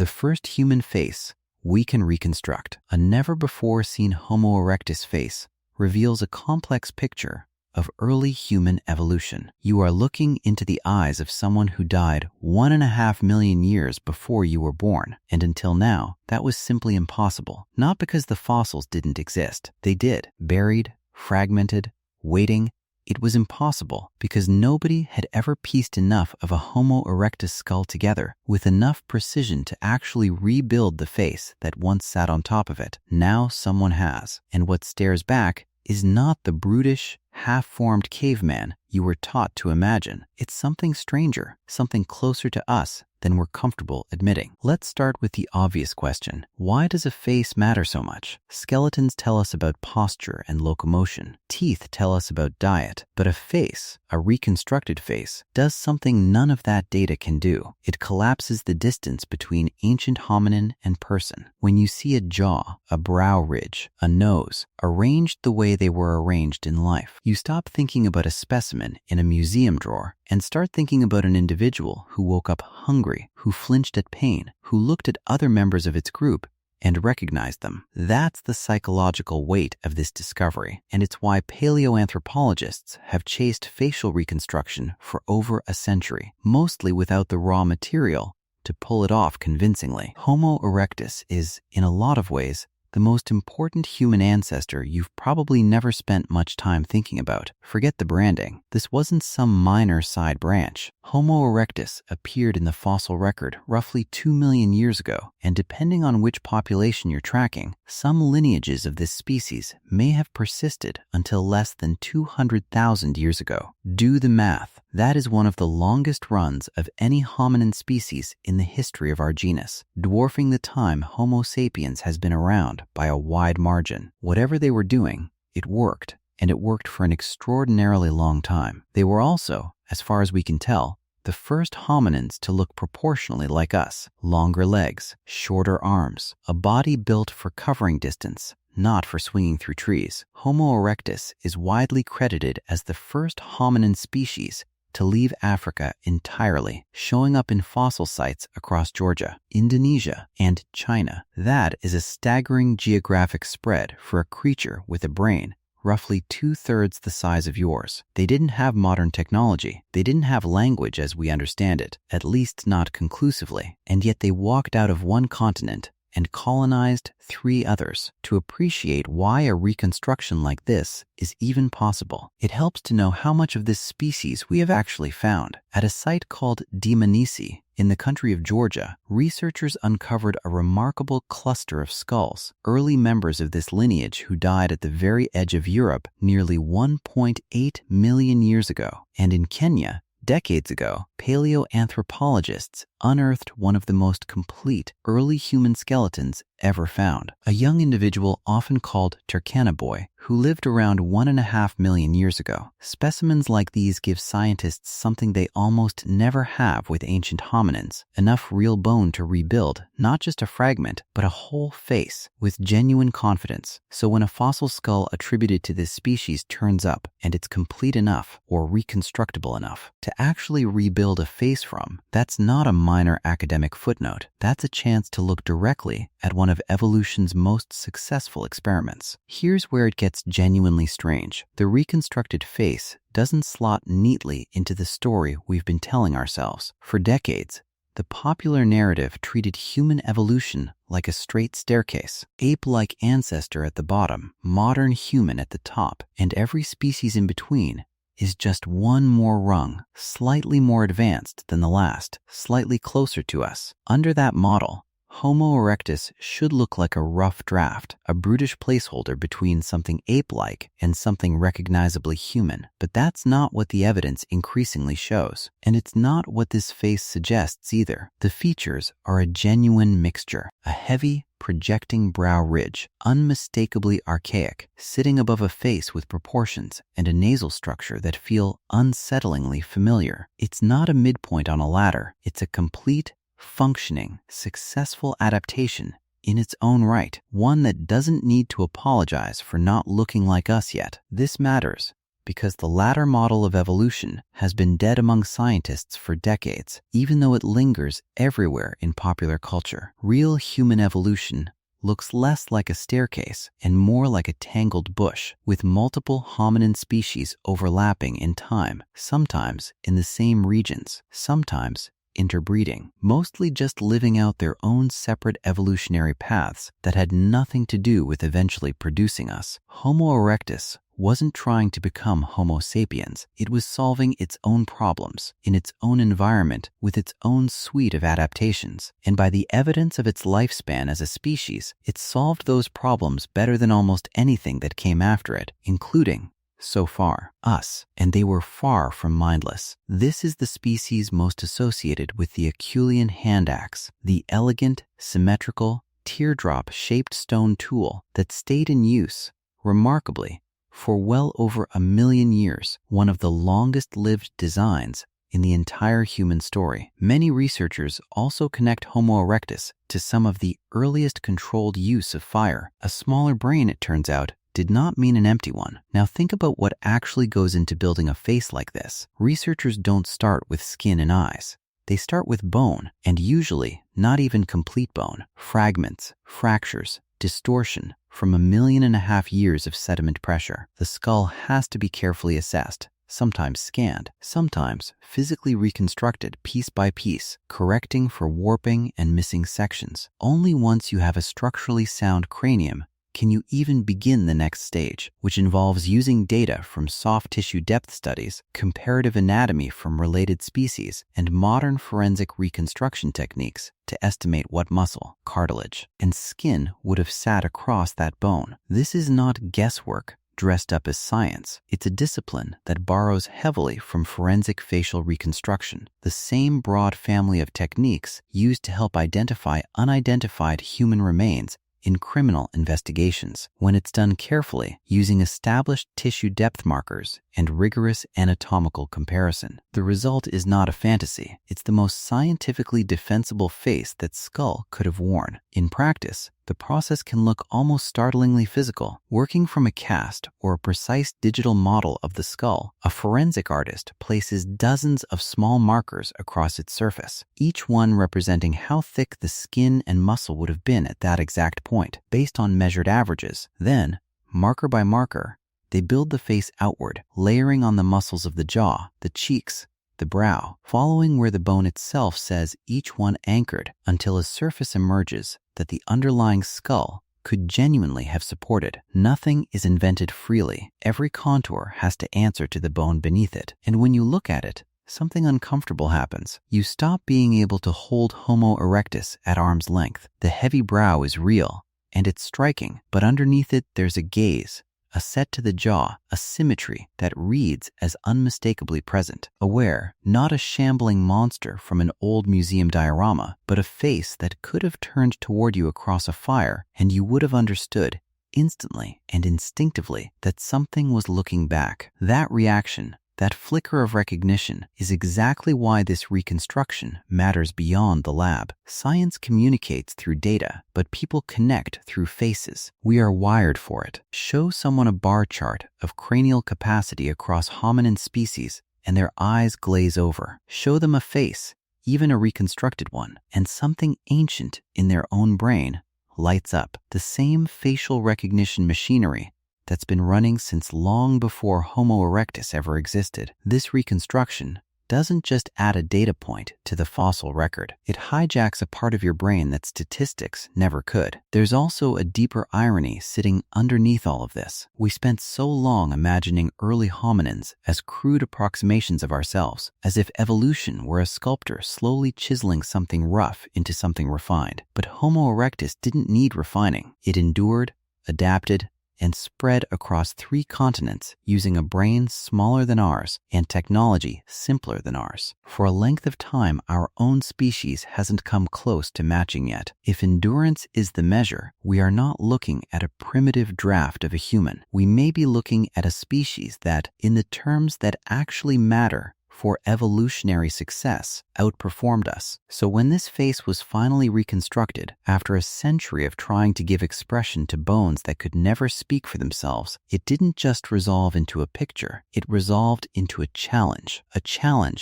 the first human face we can reconstruct. A never-before-seen Homo erectus face reveals a complex picture of early human evolution. You are looking into the eyes of someone who died 1.5 million years before you were born, and until now, that was simply impossible. Not because the fossils didn't exist. They did. Buried, fragmented, waiting. It was impossible because nobody had ever pieced enough of a Homo erectus skull together with enough precision to actually rebuild the face that once sat on top of it. Now someone has. And what stares back is not the brutish, half-formed caveman you were taught to imagine. It's something stranger, something closer to us than we're comfortable admitting. Let's start with the obvious question. Why does a face matter so much? Skeletons tell us about posture and locomotion. Teeth tell us about diet. But a face, a reconstructed face, does something none of that data can do. It collapses the distance between ancient hominin and person. When you see a jaw, a brow ridge, a nose, arranged the way they were arranged in life, you stop thinking about a specimen in a museum drawer and start thinking about an individual who woke up hungry, who flinched at pain, who looked at other members of its group and recognized them. That's the psychological weight of this discovery, and it's why paleoanthropologists have chased facial reconstruction for over a century, mostly without the raw material to pull it off convincingly. Homo erectus is, in a lot of ways, the most important human ancestor you've probably never spent much time thinking about. Forget the branding. This wasn't some minor side branch. Homo erectus appeared in the fossil record roughly 2 million years ago, and depending on which population you're tracking, some lineages of this species may have persisted until less than 200,000 years ago. Do the math. That is one of the longest runs of any hominin species in the history of our genus, dwarfing the time Homo sapiens has been around by a wide margin. Whatever they were doing, it worked, and it worked for an extraordinarily long time. They were also, as far as we can tell, the first hominins to look proportionally like us. Longer legs, shorter arms, a body built for covering distance, not for swinging through trees. Homo erectus is widely credited as the first hominin species to leave Africa entirely, showing up in fossil sites across Georgia, Indonesia, and China. That is a staggering geographic spread for a creature with a brain roughly 2/3 the size of yours. They didn't have modern technology. They didn't have language as we understand it, at least not conclusively. And yet they walked out of one continent and colonized 3 others. To appreciate why a reconstruction like this is even possible, it helps to know how much of this species we have actually found. At a site called Dmanisi, in the country of Georgia, researchers uncovered a remarkable cluster of skulls, early members of this lineage who died at the very edge of Europe nearly 1.8 million years ago. And in Kenya, decades ago, paleoanthropologists unearthed one of the most complete early human skeletons ever found. A young individual often called Turkana Boy, who lived around 1.5 million years ago. Specimens like these give scientists something they almost never have with ancient hominins, enough real bone to rebuild not just a fragment, but a whole face with genuine confidence. So when a fossil skull attributed to this species turns up and it's complete enough or reconstructible enough to actually rebuild a face from, that's not a minor academic footnote. That's a chance to look directly at one of evolution's most successful experiments. Here's where it gets genuinely strange. The reconstructed face doesn't slot neatly into the story we've been telling ourselves. For decades, the popular narrative treated human evolution like a straight staircase, ape-like ancestor at the bottom, modern human at the top, and every species in between is just one more rung, slightly more advanced than the last, slightly closer to us. Under that model, Homo erectus should look like a rough draft, a brutish placeholder between something ape-like and something recognizably human. But that's not what the evidence increasingly shows. And it's not what this face suggests either. The features are a genuine mixture, a heavy, projecting brow ridge, unmistakably archaic, sitting above a face with proportions and a nasal structure that feel unsettlingly familiar. It's not a midpoint on a ladder. It's a complete, functioning, successful adaptation in its own right, one that doesn't need to apologize for not looking like us yet. This matters because the latter model of evolution has been dead among scientists for decades, even though it lingers everywhere in popular culture. Real human evolution looks less like a staircase and more like a tangled bush, with multiple hominin species overlapping in time, sometimes in the same regions, sometimes interbreeding, mostly just living out their own separate evolutionary paths that had nothing to do with eventually producing us. Homo erectus wasn't trying to become Homo sapiens. It was solving its own problems in its own environment with its own suite of adaptations. And by the evidence of its lifespan as a species, it solved those problems better than almost anything that came after it, including, so far, us. And they were far from mindless. This is the species most associated with the Acheulean hand axe, the elegant, symmetrical, teardrop-shaped stone tool that stayed in use, remarkably, for well over 1 million years, one of the longest-lived designs in the entire human story. Many researchers also connect Homo erectus to some of the earliest controlled use of fire. A smaller brain, it turns out, did not mean an empty one. Now think about what actually goes into building a face like this. Researchers don't start with skin and eyes. They start with bone, and usually not even complete bone. Fragments, fractures, distortion from 1.5 million years of sediment pressure. The skull has to be carefully assessed, sometimes scanned, sometimes physically reconstructed piece by piece, correcting for warping and missing sections. Only once you have a structurally sound cranium can you even begin the next stage, which involves using data from soft tissue depth studies, comparative anatomy from related species, and modern forensic reconstruction techniques to estimate what muscle, cartilage, and skin would have sat across that bone. This is not guesswork dressed up as science. It's a discipline that borrows heavily from forensic facial reconstruction, the same broad family of techniques used to help identify unidentified human remains in criminal investigations. When it's done carefully, using established tissue depth markers and rigorous anatomical comparison, the result is not a fantasy. It's the most scientifically defensible face that skull could have worn. In practice, the process can look almost startlingly physical. Working from a cast or a precise digital model of the skull, a forensic artist places dozens of small markers across its surface, each one representing how thick the skin and muscle would have been at that exact point, based on measured averages. Then, marker by marker, they build the face outward, layering on the muscles of the jaw, the cheeks, the brow, following where the bone itself says, each one anchored until a surface emerges that the underlying skull could genuinely have supported. Nothing is invented freely. Every contour has to answer to the bone beneath it. And when you look at it, something uncomfortable happens. You stop being able to hold Homo erectus at arm's length. The heavy brow is real, and it's striking, but underneath it there's a gaze, a set to the jaw, a symmetry that reads as unmistakably present. Aware, not a shambling monster from an old museum diorama, but a face that could have turned toward you across a fire, and you would have understood instantly and instinctively that something was looking back. That reaction, that flicker of recognition, is exactly why this reconstruction matters beyond the lab. Science communicates through data, but people connect through faces. We are wired for it. Show someone a bar chart of cranial capacity across hominin species, and their eyes glaze over. Show them a face, even a reconstructed one, and something ancient in their own brain lights up. The same facial recognition machinery that's been running since long before Homo erectus ever existed. This reconstruction doesn't just add a data point to the fossil record. It hijacks a part of your brain that statistics never could. There's also a deeper irony sitting underneath all of this. We spent so long imagining early hominins as crude approximations of ourselves, as if evolution were a sculptor slowly chiseling something rough into something refined. But Homo erectus didn't need refining. It endured, adapted, and spread across 3 continents using a brain smaller than ours and technology simpler than ours. For a length of time, our own species hasn't come close to matching yet. If endurance is the measure, we are not looking at a primitive draft of a human. We may be looking at a species that, in the terms that actually matter for evolutionary success outperformed us. So when this face was finally reconstructed, after a century of trying to give expression to bones that could never speak for themselves, it didn't just resolve into a picture, it resolved into a challenge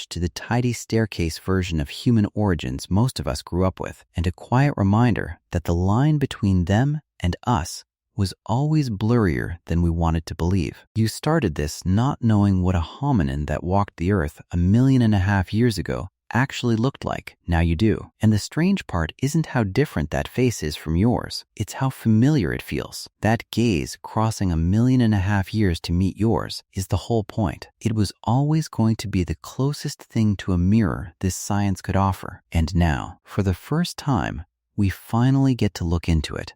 to the tidy staircase version of human origins most of us grew up with, and a quiet reminder that the line between them and us was always blurrier than we wanted to believe. You started this not knowing what a hominin that walked the earth 1.5 million years ago actually looked like. Now you do. And the strange part isn't how different that face is from yours. It's how familiar it feels. That gaze crossing 1.5 million years to meet yours is the whole point. It was always going to be the closest thing to a mirror this science could offer. And now, for the first time, we finally get to look into it.